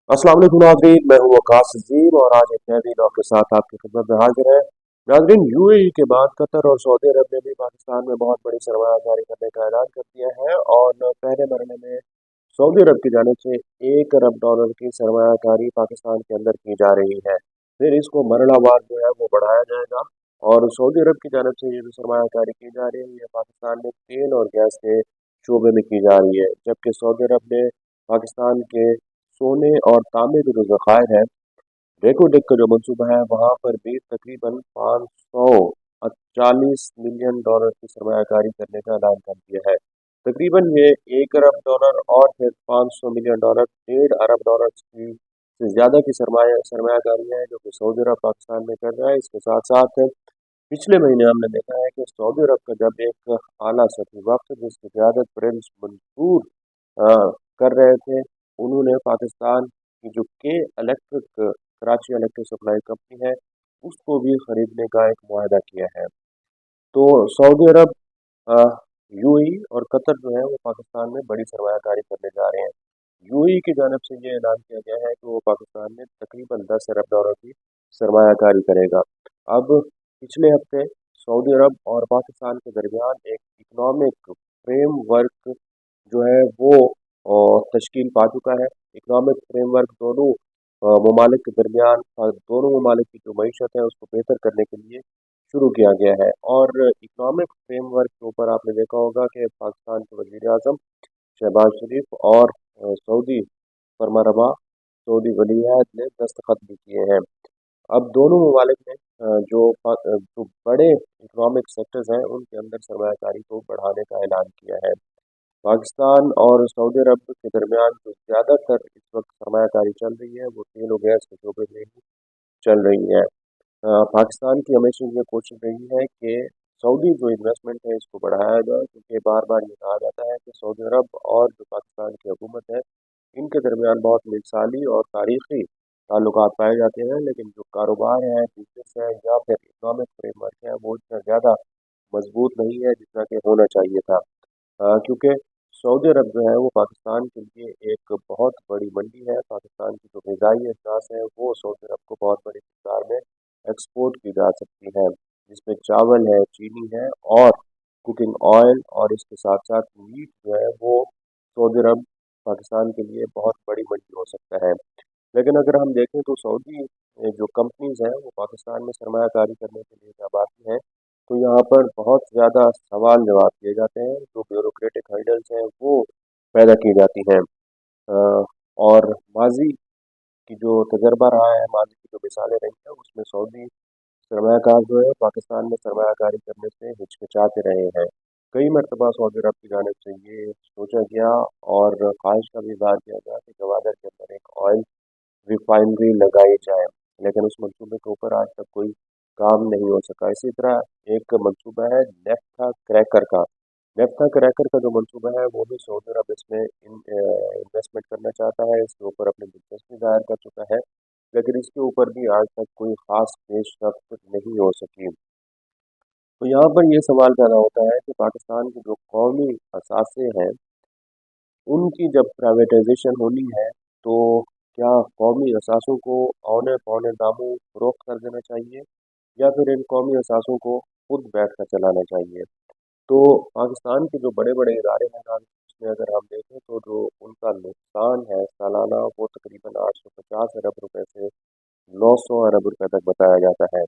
अस्सलाम वालेकुम नाज़रीन, मैं हूँ वकास अजीम और आज एक नए वीडियो के साथ आपकी खिदमत में हाजिर है। नाज़रीन, यूएई के बाद कतर और सऊदी अरब ने भी पाकिस्तान में बहुत बड़ी सरमायाकारी करने का ऐलान कर दिया है और पहले मरहले में सऊदी अरब की जानिब से $1 अरब की सरमायाकारी पाकिस्तान के अंदर की जा रही है। फिर इसको मरहलावार जो है वो बढ़ाया जाएगा और सऊदी अरब की जानिब से ये जो सरमायाकारी की जा रही है ये पाकिस्तान में तेल और गैस के शोबे में की जा रही है, जबकि सऊदी अरब ने पाकिस्तान के सोने और तांबे के जो ज़खायर हैं, रेको का जो मंसूबा है वहाँ पर भी तकरीबन 540 मिलियन डॉलर की सरमायाकारी करने का ऐलान कर दिया है। तकरीबन ये $1 अरब और फिर $500 मिलियन, $1.5 अरब की से ज़्यादा की सरमायाकारी है जो कि सऊदी अरब पाकिस्तान में कर रहा है। इसके साथ साथ पिछले महीने हमने देखा है कि सऊदी अरब का जब एक आला सतही वक्त जिसकी क़यादत प्रिंस मंसूर कर रहे थे, उन्होंने पाकिस्तान की जो के electric Karachi electric supply company है उसको भी खरीदने का एक मुआहदा किया है। तो सऊदी अरब, यूएई और कतर जो है वो पाकिस्तान में बड़ी सरमायाकारी करने जा रहे हैं। यूएई की जानब से ये ऐलान किया गया है कि वो पाकिस्तान में तकरीबन $10 अरब की सरमायाकारी करेगा। अब पिछले हफ्ते सऊदी अरब और पाकिस्तान के दरमियान एक इकनॉमिक फ्रेम वर्क जो है वो तश्कील पा चुका है। इकनॉमिक फ्रेमवर्क दोनों ममालिक के दरमियान दोनों ममालिक की जो मईशत है उसको बेहतर करने के लिए शुरू किया गया है और इकनॉमिक फ्रेमवर्क के ऊपर आपने देखा होगा कि पाकिस्तान के वज़ीर आज़म शहबाज शरीफ और सऊदी फरमारवा सऊदी वली अहद ने दस्तखत भी किए हैं। अब दोनों ममालिक ने जो बड़े इकनॉमिक सेक्टर्स हैं उनके अंदर सरमायाकारी को बढ़ाने का ऐलान किया है। पाकिस्तान और सऊदी अरब के दरमियान जो ज़्यादातर इस वक्त सरमायाकारी चल रही है वो तेल और गैस के शोबे में ही चल रही है। पाकिस्तान की हमेशा ये कोशिश रही है कि सऊदी जो इन्वेस्टमेंट है इसको बढ़ाया जाए, क्योंकि बार बार ये कहा जाता है कि सऊदी अरब और जो पाकिस्तान की हुकूमत है इनके दरमियान बहुत मिसाली और तारीखी ताल्लुकात पाए जाते हैं, लेकिन जो कारोबार है, बिजनेस है या फिर इकनॉमिक फ्रेमवर्क है वो इतना ज़्यादा मजबूत नहीं है जितना कि होना चाहिए था। क्योंकि सऊदी अरब जो है वो पाकिस्तान के लिए एक बहुत बड़ी मंडी है। पाकिस्तान की जो ग़िज़ाई अजनास है वो सऊदी अरब को बहुत बड़ी मिक़दार में एक्सपोर्ट की जा सकती है, जिसमें चावल है, चीनी है और कुकिंग ऑयल, और इसके साथ साथ मीट जो है वो सऊदी अरब पाकिस्तान के लिए बहुत बड़ी मंडी हो सकता है। लेकिन अगर हम देखें तो सऊदी जो कंपनीज हैं वो पाकिस्तान में सरमायाकारी करने के लिए जब आती हैं तो यहाँ पर बहुत ज़्यादा सवाल जवाब किए जाते हैं, जो ब्यूरोक्रेटिक हर्डल्स हैं वो पैदा की जाती हैं। अ, और माजी की जो तजर्बा रहा है, माजी की जो मिसालें रही हैं उसमें सऊदी सरमायाकार जो है पाकिस्तान में सरमायाकारी करने से हिचकिचाते रहे हैं। कई मरतबा सऊदी अरब की जानिब से ये सोचा गया और ख्वाहिश का भी इज़हार किया गया कि गवादर के अंदर एक ऑयल रिफाइनरी लगाई जाए, लेकिन उस मंसूबे के ऊपर आज तक कोई काम नहीं हो सका। इसी तरह एक मंसूबा है नेफ्था क्रैकर का। नेफ्था क्रैकर का जो मंसूबा है वो भी सऊदी अरब इसमें इन्वेस्टमेंट करना चाहता है, इसके ऊपर अपनी दिलचस्पी ज़ाहिर कर चुका है, लेकिन इसके ऊपर भी आज तक कोई ख़ास पेशरफ्त नहीं हो सकी। तो यहाँ पर ये सवाल पैदा होता है कि पाकिस्तान के जो कौमी असासे हैं उनकी जब प्राइवेटाइजेशन होनी है तो क्या कौमी असासों को औने पौने दामों फ़रोख्त कर देना चाहिए या फिर इन कौमी असासों को खुद बैठ कर चलाना चाहिए। तो पाकिस्तान के जो बड़े बड़े इदारे हैं ना, उसमें अगर हम देखें तो जो उनका नुकसान है सालाना वो तकरीबन 850 अरब रुपए से 900 अरब रुपए तक बताया जाता है,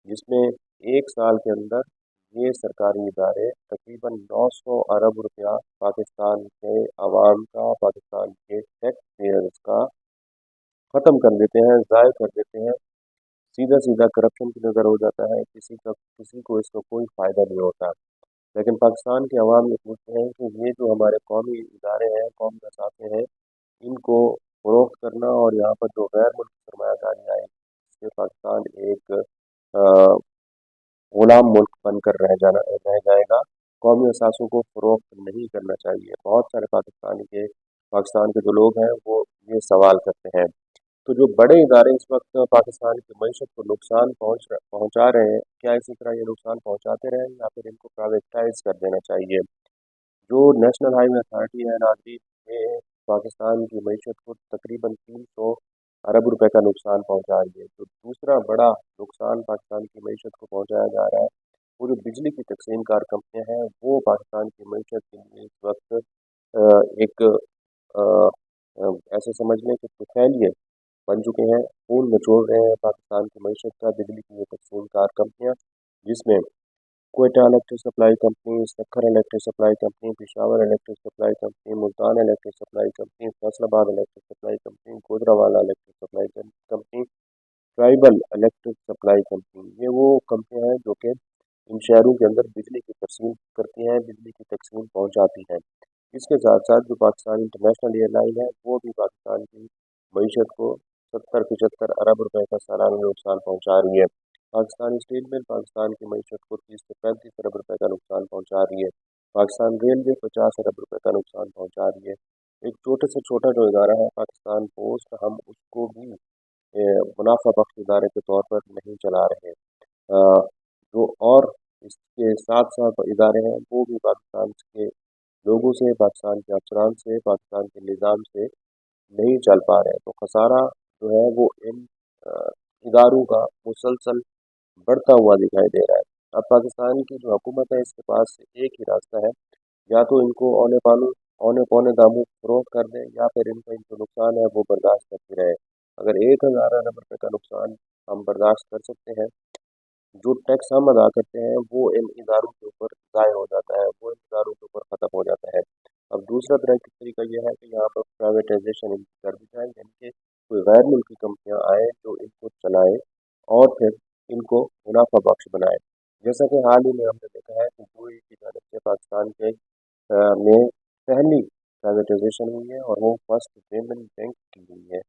जिसमें एक साल के अंदर ये सरकारी इदारे तकरीबन 900 अरब रुपया पाकिस्तान के अवाम का, पाकिस्तान के टैक्स पेयर्स का ख़त्म कर देते हैं, ज़ाय कर देते हैं। सीधा सीधा करप्शन की नज़र हो जाता है, किसी को इसका कोई फ़ायदा नहीं होता। लेकिन पाकिस्तान के अवाम ये पूछते हैं कि ये जो हमारे कौमी इदारे हैं, कौमी असासे हैं, इनको फ़रोख्त करना और यहाँ पर जो गैर मुल्की सरमायाकारी आएगी, इससे पाकिस्तान एक अ, गुलाम मुल्क बनकर रह जाएगा। कौमी असासों को फ़रोख्त नहीं करना चाहिए। बहुत सारे पाकिस्तान के जो लोग हैं वो ये सवाल करते हैं। तो जो बड़े इदारे इस वक्त पाकिस्तान की मईशत को नुकसान पहुँचा रहे हैं, क्या इसी तरह ये नुकसान पहुँचाते रहें या फिर इनको प्राइवेटाइज कर देना चाहिए। जो नेशनल हाईवे अथॉरिटी है नागरिक, ये पाकिस्तान की मईशत को तकरीबन 300 अरब रुपए का नुकसान पहुंचा रही है। तो दूसरा बड़ा नुकसान पाकिस्तान की मईशत को पहुंचाया जा रहा है, वो जो बिजली की तकसीम कार कंपनियां हैं वो पाकिस्तान की मईशत के लिए इस वक्त एक अ, ऐसे समझ लें कि तुफैलिए बन चुके हैं, खून निचोड़ रहे हैं पाकिस्तान की मईशत का बिजली की ये तकसीम कार कंपनियां, जिसमें Quetta electric supply company, Sukkur electric supply company, Peshawar electric supply company, Multan electric supply company, Faisalabad electric supply company, Gujranwala electric supply company, tribal electric supply company, ये वो कंपनियां हैं जो कि इन शहरों के अंदर बिजली की तकसीम करती हैं, बिजली की तकसीम पहुंचाती हैं। इसके साथ साथ जो पाकिस्तान इंटरनेशनल एयरलाइन है वो भी पाकिस्तान की मईशत को 70-75 अरब रुपए का सालाना नुकसान पहुंचा रही है। पाकिस्तान स्टील मिल पाकिस्तान की मईशत को 30 से 35 अरब रुपए का नुकसान पहुंचा रही है। पाकिस्तान रेलवे 50 अरब रुपए का नुकसान पहुंचा रही है। एक छोटे से छोटा जो इदारा है पाकिस्तान पोस्ट, हम उसको भी मुनाफा बख्श इदारे के तौर पर नहीं चला रहे। जो और इसके साथ साथ इदारे हैं वो भी पाकिस्तान के लोगों से, पाकिस्तान के अफसरान से, पाकिस्तान के निज़ाम से नहीं चल पा रहे हैं। तो खसारा जो है वो इन अ, इदारों का मुसलसल बढ़ता हुआ दिखाई दे रहा है। अब पाकिस्तान की जो हुकूमत है इसके पास एक ही रास्ता है, या तो इनको औने पौने दामों फरोख्त कर दें, या फिर इनका जो नुकसान है वो बर्दाश्त करती रहे। अगर 1000 अरब रुपए का नुकसान हम बर्दाश्त कर सकते हैं, जो टैक्स हम अदा करते हैं वो इन इदारों के ऊपर ज़ाहिर हो जाता है, वो इन इदारों के ऊपर ख़त्म हो जाता है। अब दूसरा तरीका यह है कि यहाँ पर प्राइवेटाइजेशन इनकी कर दी जाए, यानी कि कोई गैर मुल्की कंपनियाँ आए जो इनको चलाएं और फिर इनको मुनाफा बख्श बनाए। जैसा कि हाल ही में हमने देखा है कि यूएई की जानब से पाकिस्तान के में पहली प्राइवेटाइजेशन हुई है और वो फर्स्ट पेमेंट बैंक की हुई है।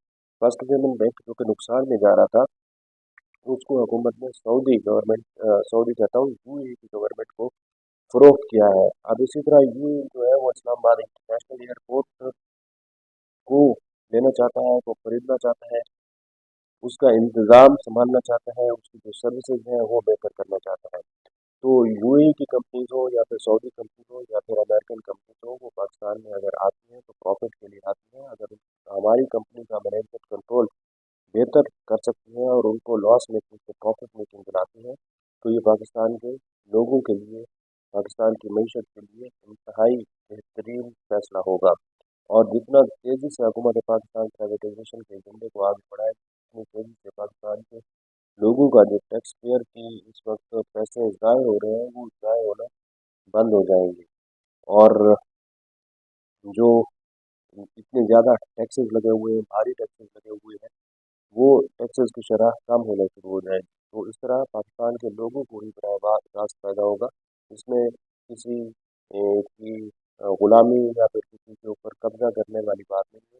फर्स्ट पेमेंट बैंक जो कि नुकसान में जा रहा था, उसको हुकूमत ने सऊदी कहता हूँ यूएई की गवर्नमेंट को फरोख्त किया है। अब इसी तरह यूएई जो है वो इस्लामाबाद इंटरनेशनल एयरपोर्ट को लेना चाहता है, को खरीदना चाहता है, उसका इंतज़ाम संभालना चाहता है, उसकी जो सर्विसेज हैं वो बेहतर करना चाहता है। तो यूएई की कंपनीज हो या फिर सऊदी कंपनी हो या फिर अमेरिकन कंपनीज हो, वो पाकिस्तान में अगर आती हैं तो प्रॉफिट के लिए आती हैं। अगर हमारी कंपनी का मैनेजमेंट कंट्रोल बेहतर कर सकती हैं और उनको लॉस मेकिंग से प्रॉफिट मेकिंग बनाती हैं, तो ये पाकिस्तान के लोगों के लिए, पाकिस्तान की मईशत के लिए इंतहाई बेहतरीन फैसला होगा। और जितना तेज़ी से हुकूमत पाकिस्तान प्राइवेटाइजेशन के एजेंडे को आगे बढ़ाए, उतनी तेज़ी से पाकिस्तान के लोगों का जो टैक्स पेयर की इस वक्त पैसे ज़ाय हो रहे हैं वो ज़ाय होना बंद हो जाएंगे। और जो इतने ज़्यादा टैक्सेस लगे हुए हैं, भारी टैक्सेस लगे हुए हैं, वो टैक्सेस की शरह कम होना शुरू हो जाएगी। तो इस तरह पाकिस्तान के लोगों को ही बराह रास्त पैदा होगा। इसमें किसी की गुलामी या फिर किसी के ऊपर कब्जा करने वाली बात नहीं है।